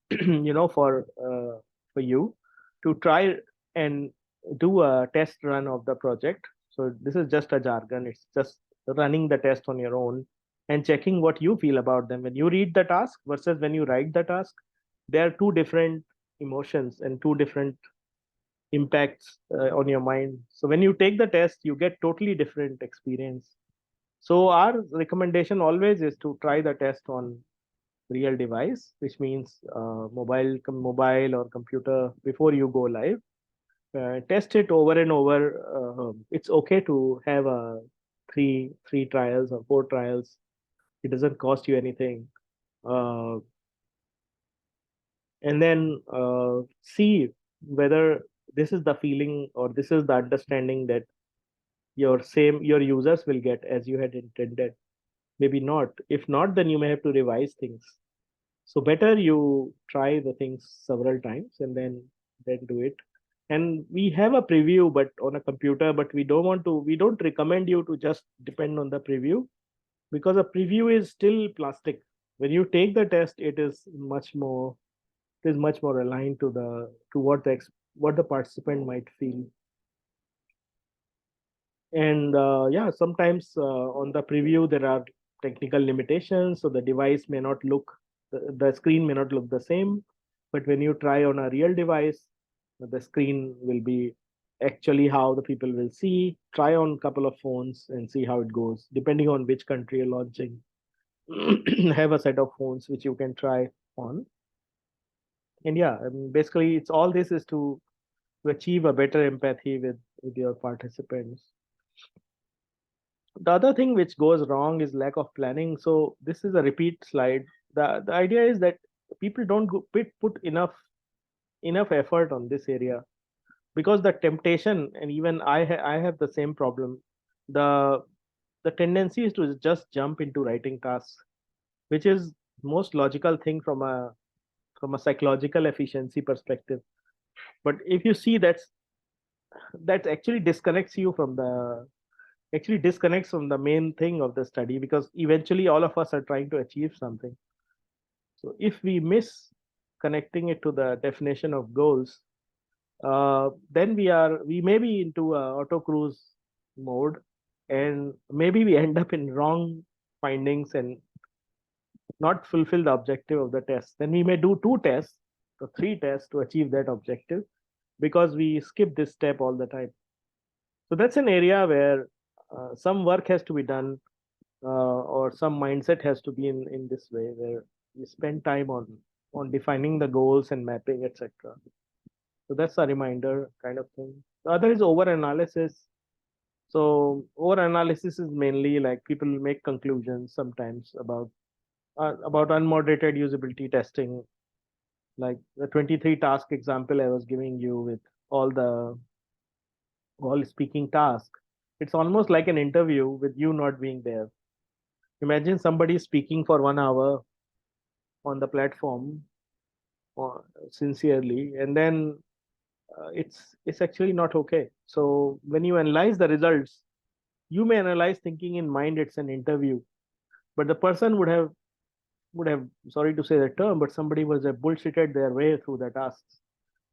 for you to try and do a test run of the project. So this is just a jargon, it's just running the test on your own and checking what you feel about them when you read the task versus when you write the task. There are two different emotions and two different impacts on your mind. So when you take the test, you get totally different experience. So our recommendation always is to try the test on real device, which means mobile or computer before you go live. Test it over and over. It's okay to have three trials or four trials. It doesn't cost you anything. Uh, and then see whether this is the feeling or this is the understanding that your users will get as you had intended. Maybe not. If not, then you may have to revise things. So better you try the things several times and then do it. And we have a preview, but on a computer, but we don't recommend you to just depend on the preview, because a preview is still plastic. When you take the test, it is much more aligned to what the participant might feel. And yeah, sometimes on the preview there are technical limitations, so the device may not look the screen may not look the same. But when you try on a real device, the screen will be actually how the people will see. Try on a couple of phones and see how it goes, depending on which country you're launching. Have a set of phones which you can try on. And yeah, I mean, basically it's all this is to achieve a better empathy with your participants. The other thing which goes wrong is lack of planning. So this is a repeat slide. The idea is that people don't put enough effort on this area, because the temptation, and even I have the same problem. The the tendency is to just jump into writing tasks, which is most logical thing from a psychological efficiency perspective. But if you see that actually disconnects from the main thing of the study, because eventually all of us are trying to achieve something. So if we miss connecting it to the definition of goals, then we may be into auto cruise mode, and maybe we end up in wrong findings and not fulfill the objective of the test. Then we may do two tests or three tests to achieve that objective, because we skip this step all the time. So that's an area where some work has to be done, or some mindset has to be in this way, where you spend time on defining the goals and mapping, etc. So that's a reminder kind of thing. The other is over analysis. So over analysis is mainly like people make conclusions sometimes about unmoderated usability testing, like the 23 task example I was giving you with all the all speaking task. It's almost like an interview with you not being there. Imagine somebody speaking for 1 hour on the platform, uh, sincerely, and then it's actually not okay. So when you analyze the results, you may analyze thinking in mind it's an interview, but the person would have, sorry to say the term, but somebody was have bullshitted their way through the tasks,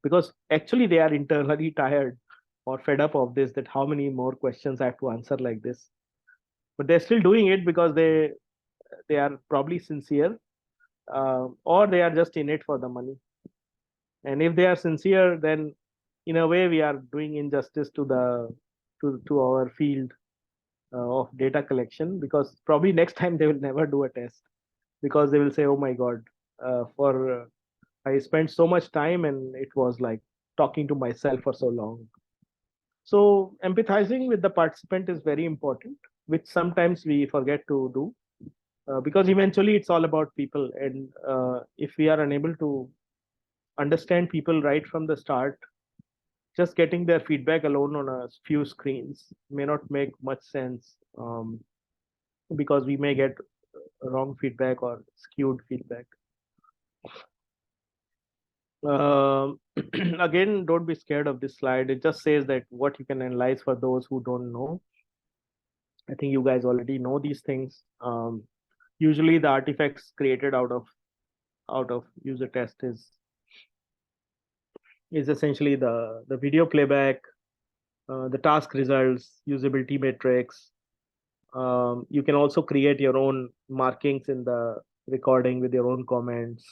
because actually they are internally tired or fed up of this, that how many more questions I have to answer like this. But they're still doing it because they are probably sincere, or they are just in it for the money. And if they are sincere, then in a way we are doing injustice to our field of data collection, because probably next time they will never do a test, because they will say, oh my god, for I spent so much time and it was like talking to myself for so long. So empathizing with the participant is very important, which sometimes we forget to do, because eventually it's all about people. And if we are unable to understand people right from the start, just getting their feedback alone on a few screens may not make much sense, because we may get wrong feedback or skewed feedback. Um, Again, don't be scared of this slide. It just says that what you can analyze for those who don't know. I think you guys already know these things. Usually, the artifacts created out of user test is essentially the video playback, the task results, usability metrics. You can also create your own markings in the recording with your own comments.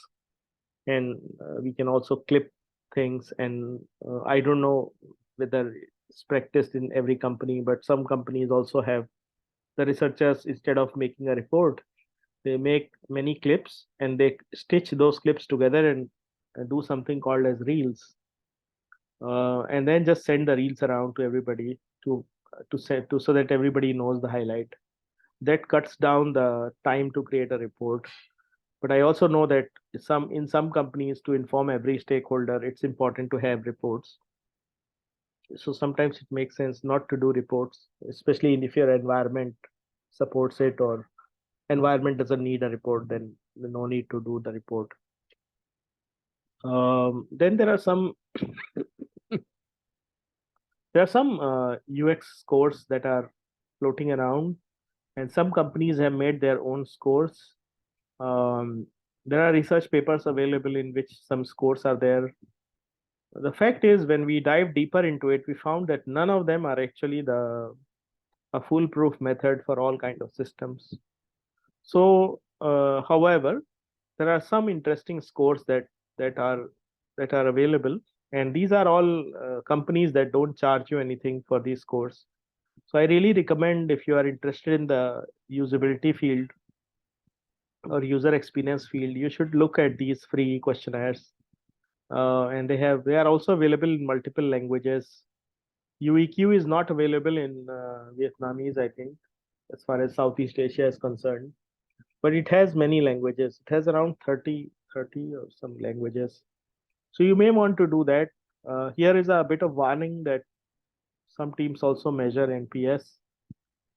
and we can also clip things. And I don't know whether it's practiced in every company, but some companies also have the researchers, instead of making a report, they make many clips and they stitch those clips together and do something called as reels, and then just send the reels around to everybody to say to so that everybody knows the highlight. That cuts down the time to create a report. But I also know that in some companies, to inform every stakeholder, it's important to have reports. So sometimes it makes sense not to do reports, especially if your environment supports it, or environment doesn't need a report, then no need to do the report. Then there are some UX scores that are floating around, and some companies have made their own scores. Um, there are research papers available in which some scores are there. The fact is, when we dive deeper into it, we found that none of them are actually the a foolproof method for all kind of systems. So, however, there are some interesting scores that are available, and these are all companies that don't charge you anything for these scores. So I really recommend, if you are interested in the usability field or user experience field, you should look at these free questionnaires. And they are also available in multiple languages. UEQ is not available in Vietnamese, I think, as far as Southeast Asia is concerned, but it has many languages. It has around 30 or some languages. So you may want to do that. Here is a bit of warning that some teams also measure NPS.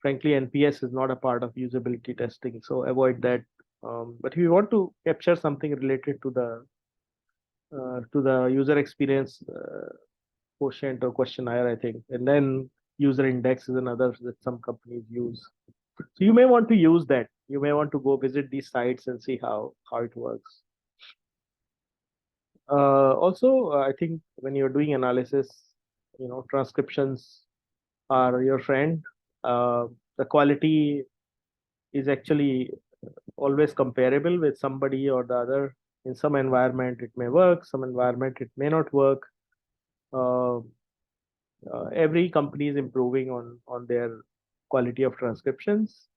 Frankly, NPS is not a part of usability testing, so avoid that. But if you want to capture something related to the user experience quotient or questionnaire, I think, and then user index is another that some companies use. So you may want to use that. You may want to go visit these sites and see how it works. Also, I think when you're doing analysis, transcriptions are your friend. The quality is actually always comparable with somebody or the other. In some environment, it may work. Some environment, it may not work. Uh, every company is improving on their quality of transcriptions.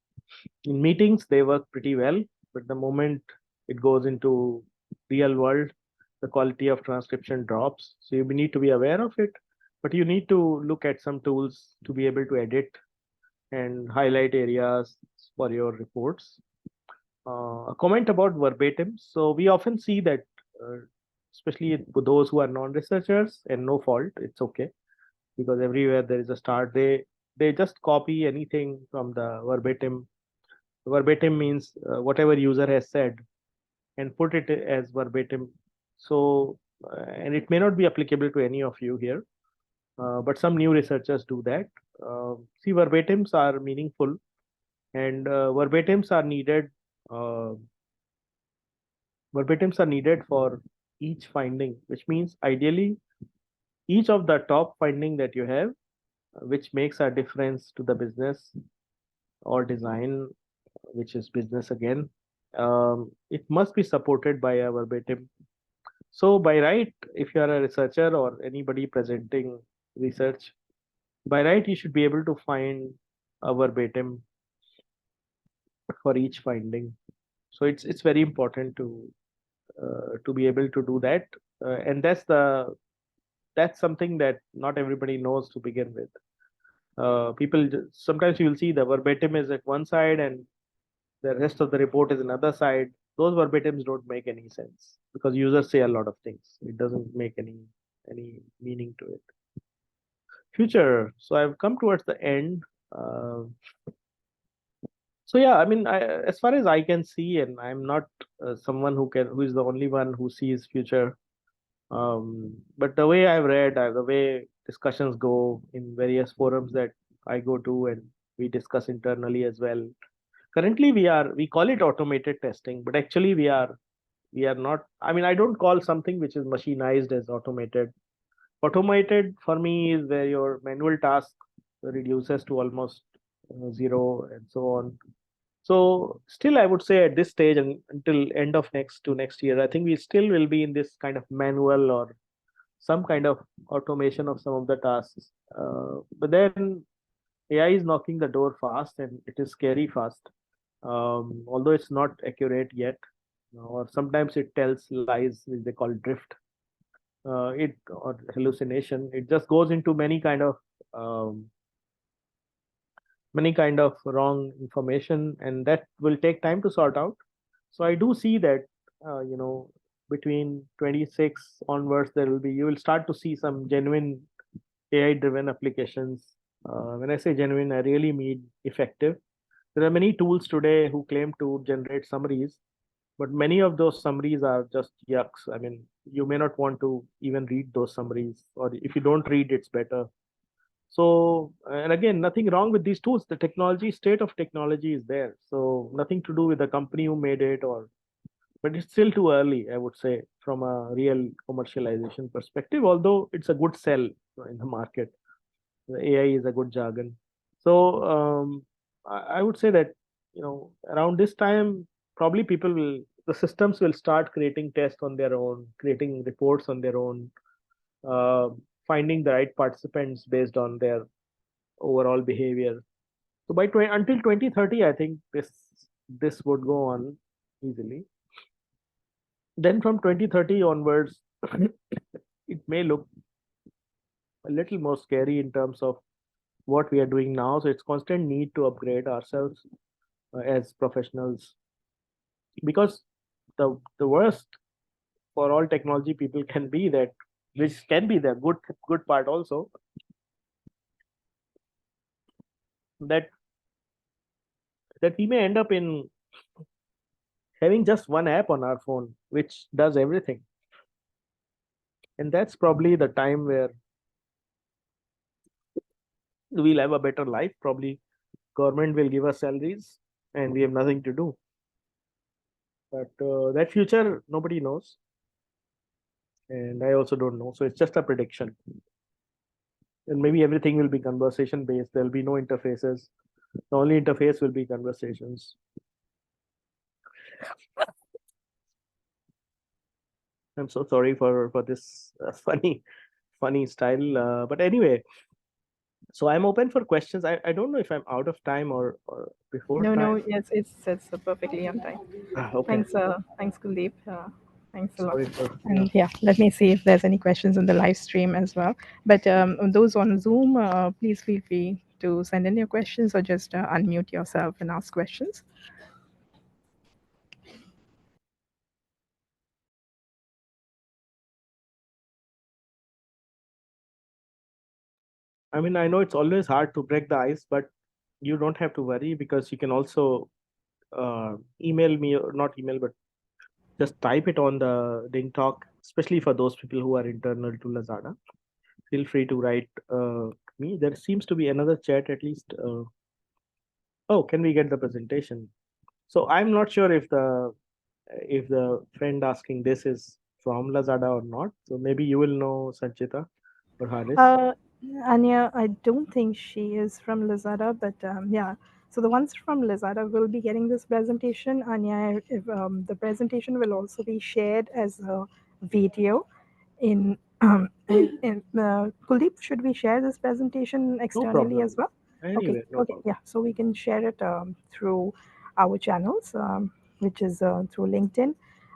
In meetings, they work pretty well, but the moment it goes into real world, the quality of transcription drops. So you need to be aware of it, but you need to look at some tools to be able to edit and highlight areas for your reports. A comment about verbatim. So we often see that, uh, especially for those who are non-researchers, and no fault, it's okay, because everywhere there is a start. They just copy anything from the verbatim. Verbatim means whatever user has said, and put it as verbatim. So, and it may not be applicable to any of you here, but some new researchers do that. See, verbatims are meaningful, and Uh, verbatims are needed for each finding, which means ideally each of the top finding that you have, which makes a difference to the business or design, which is business again. It must be supported by a verbatim. So by right, if you are a researcher or anybody presenting research, by right you should be able to find a verbatim for each finding. So it's very important to be able to do that, and that's something that not everybody knows to begin with. Sometimes you will see the verbatim is at one side and the rest of the report is another side. Those verbatims don't make any sense because users say a lot of things. It doesn't make any meaning to it. Future. So I've come towards the end. Uh, so yeah, I mean, as far as I can see, and I'm not someone who is the only one who sees future. But the way I've read, the way discussions go in various forums that I go to, and we discuss internally as well. Currently, we call it automated testing, but actually we are not. I mean, I don't call something which is machinized as automated. Automated for me is where your manual task reduces to almost zero and so on. So still, I would say at this stage and until end of next year, I think we still will be in this kind of manual or some kind of automation of some of the tasks. But then AI is knocking the door fast, and it is scary fast. Although it's not accurate yet, or sometimes it tells lies, which they call drift, it or hallucination. It just goes into um, many kind of wrong information, and that will take time to sort out. So I do see that uh, you know between 26 onwards, there will be you will start to see some genuine AI driven applications. When I say genuine, I really mean effective. There are many tools today who claim to generate summaries, but many of those summaries are just yucks. I mean, you may not want to even read those summaries, or if you don't read, it's better. So, and again, nothing wrong with these tools. The technology, state of technology is there. So, nothing to do with the company who made it, or but it's still too early, I would say, from a real commercialization perspective. Although it's a good sell in the market, the AI is a good jargon. So, I would say that around this time, probably the systems will start creating tests on their own, creating reports on their own, uh, finding the right participants based on their overall behavior. So until 2030, I think this would go on easily. Then from 2030 onwards, it may look a little more scary in terms of what we are doing now. So it's constant need to upgrade ourselves as professionals, because the worst for all technology people can be that, which can be the good part also, that we may end up in having just one app on our phone which does everything. And that's probably the time where we'll have a better life. Probably government will give us salaries and we have nothing to do. But that future, nobody knows. And I also don't know. So it's just a prediction. And maybe everything will be conversation based. There'll be no interfaces. The only interface will be conversations. I'm so sorry for this funny style. But anyway, so I'm open for questions. I don't know if I'm out of time or before No, no, time. yes, it's perfectly on time. Okay. Thanks, Kuldeep. Thanks a lot. Sorry for yeah. And yeah, let me see if there's any questions in the live stream as well. But those on Zoom, please feel free to send in your questions or just unmute yourself and ask questions. I mean, I know it's always hard to break the ice, but you don't have to worry, because you can also email me, or not email, but just type it on the Ding Talk, especially for those people who are internal to Lazada. Feel free to write me. There seems to be another chat at least. Oh, can we get the presentation? So I'm not sure if the friend asking this is from Lazada or not. So maybe you will know, Sanchita or Haris. Uh, Anya, I don't think she is from Lazada, but yeah. So the ones from Lazada will be getting this presentation. Anya, if, the presentation will also be shared as a video in Kuldeep, should we share this presentation No externally as problem. well? Okay, Anyway, no okay, problem. yeah. So we can share it through our channels, which is through LinkedIn,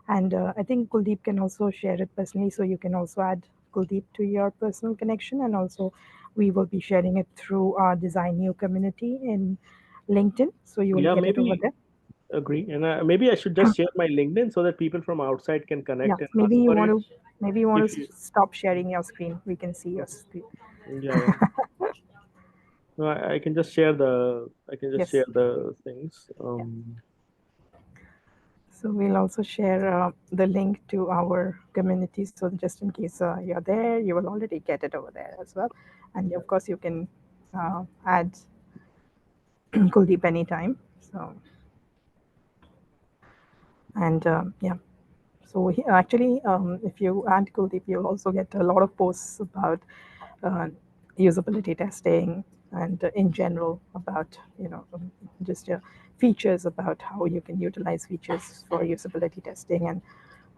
and I think Kuldeep can also share it personally. So you can also add Kuldeep to your personal connection, and also we will be sharing it through our Design New community in LinkedIn. So you will Yeah, get it over maybe there. agree. And maybe I should just share my LinkedIn so that people from outside can Yeah, connect and ask for it. maybe you want If to you, stop sharing your screen. We can see your screen. yeah, yeah. No, I can just share Yes. the things. Yeah. So we'll also share the link to our community. So just in case you're there, you will already get it over there as well. And of course, you can add Kuldeep anytime. So and yeah. So actually, if you add Kuldeep, you'll also get a lot of posts about uh, usability testing and in general about just features about how you can utilize features for usability testing and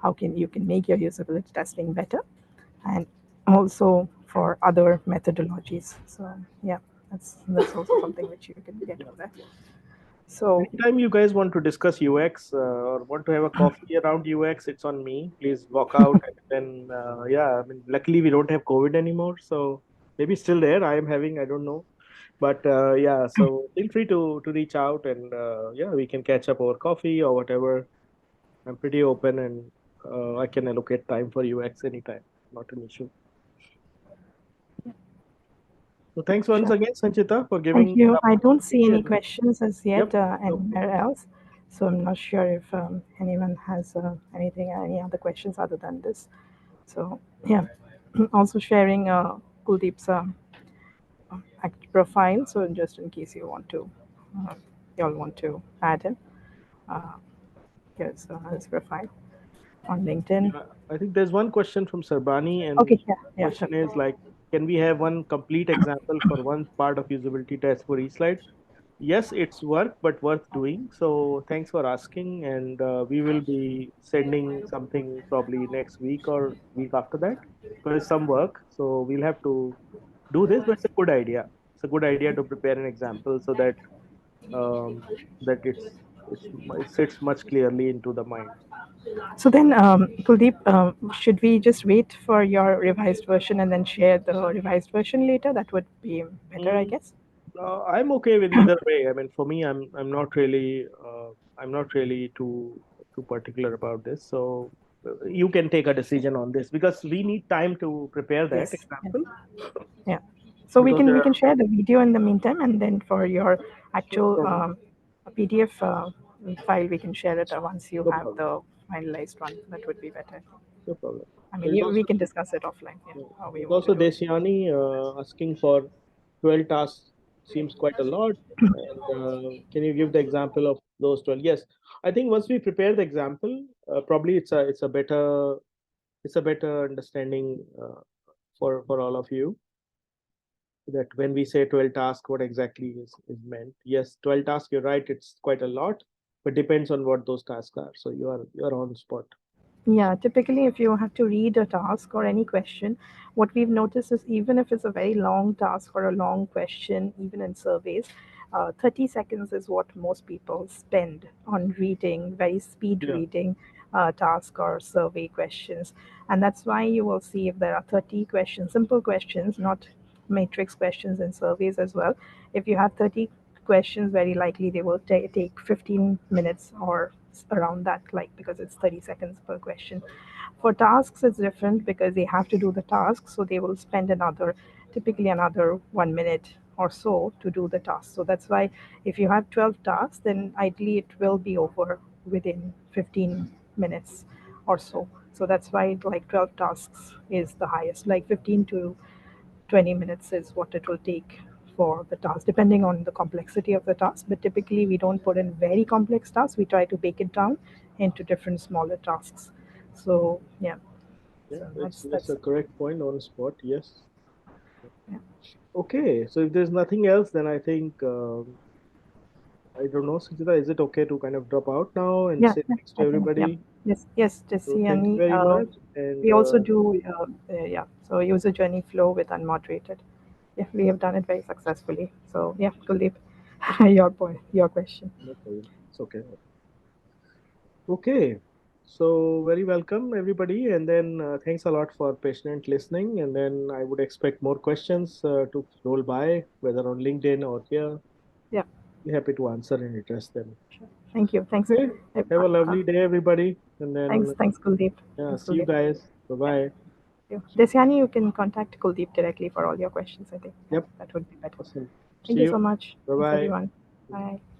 how you can make your usability testing better, and also for other methodologies. So yeah, that's also something which you can get over there. So Anytime you guys want to discuss UX or want to have a coffee around UX, it's on me. Please walk out, and then yeah. I mean, luckily we don't have COVID anymore, so maybe still there. I am having, I don't know, but yeah. So feel free to reach out, and yeah, we can catch up over coffee or whatever. I'm pretty open, and I can allocate time for UX anytime. Not an issue. So thanks once sure. again, Sanchita, for Thank giving you. the I don't see opportunity. any And questions as yep, yet no problem. anywhere else. So I'm not sure if anyone has any other questions other than this. So yeah, also sharing Kuldeep's profile. So just in case uh, you all want to add him, uh, here's his profile on LinkedIn. Yeah, I think there's one question from Sarbani, and Okay, yeah, yeah, sure. question is like, can we have one complete example for one part of usability test for each slide? Yes, it's work, but worth doing. So thanks for asking, and we will be sending something probably next week or week after that because it's some work. So we'll have to do this, but it's a good idea. It's a good idea to prepare an example so that um, that it sits much clearly into the mind. So then, Kuldeep, should we just wait for your revised version and then share the revised version later? That would be better, I Mm, guess. I'm okay with either way. I mean, for me, I'm not really too particular about this. So you can take a decision on this because we need time to prepare that Yes. Yeah. example Yeah. So because we there can are share the video in the meantime, and then for your no actual problem, PDF file, we can share it once you no have problem, the finalized one. That would be better. no problem. I mean, There's we also can discuss it offline. Yeah, how we there's want to also do it. Desyani asking for 12 tasks seems quite a lot. And can you give the example of those 12? Yes, I think once we prepare the example, probably it's a better understanding for all of you that when we say 12 tasks, what exactly is meant. Yes, 12 tasks, you're right, it's quite a lot, but depends on what those tasks are. So you're on spot. Yeah, typically, if you have to read a task or any question, what we've noticed is even if it's a very long task or a long question, even in surveys, 30 seconds is what most people spend on reading, very speed Yeah, reading task or survey questions. And that's why you will see if there are 30 questions, simple questions, not matrix questions in surveys as well. If you have 30 questions, very likely they will take 15 minutes or around that, like because it's 30 seconds per question. For tasks, it's different because they have to do the task, so they will spend typically another 1 minute or so to do the task. So that's why if you have 12 tasks, then ideally it will be over within 15 minutes or so. So that's why like 12 tasks is the highest, like 15 to 20 minutes is what it will take for the task, depending on the complexity of the task. But typically, we don't put in very complex tasks. We try to break it down into different smaller tasks. So yeah, yeah, so that's that's a correct point on spot. Yes. yeah, Okay, so if there's nothing else, then I think I don't know, Sujita, is it okay to kind of drop out now and yeah, sit yeah. next to I think yeah, everybody? yes. Just So see thank you any. very much, and We also do yeah. So user journey flow with unmoderated. Yeah, we have done it very successfully. So yeah, Kuldeep, your question. no problem. It's okay. Okay, so very welcome everybody, and then thanks a lot for patient listening. And then I would expect more questions to roll by, whether on LinkedIn or here. Yeah, Be happy to answer and address them. sure. Thank you. Thanks. Okay, Uh, have a uh, lovely day, everybody, and then thanks, Kuldeep. yeah, Thanks, see you Kuldeep. guys. Bye Yeah. bye. Desyani, you can contact Kuldeep directly for all your questions, I think. Yeah, Yep, that would be better. awesome. Thank See you you. so much. Bye Thanks, bye. everyone. Bye.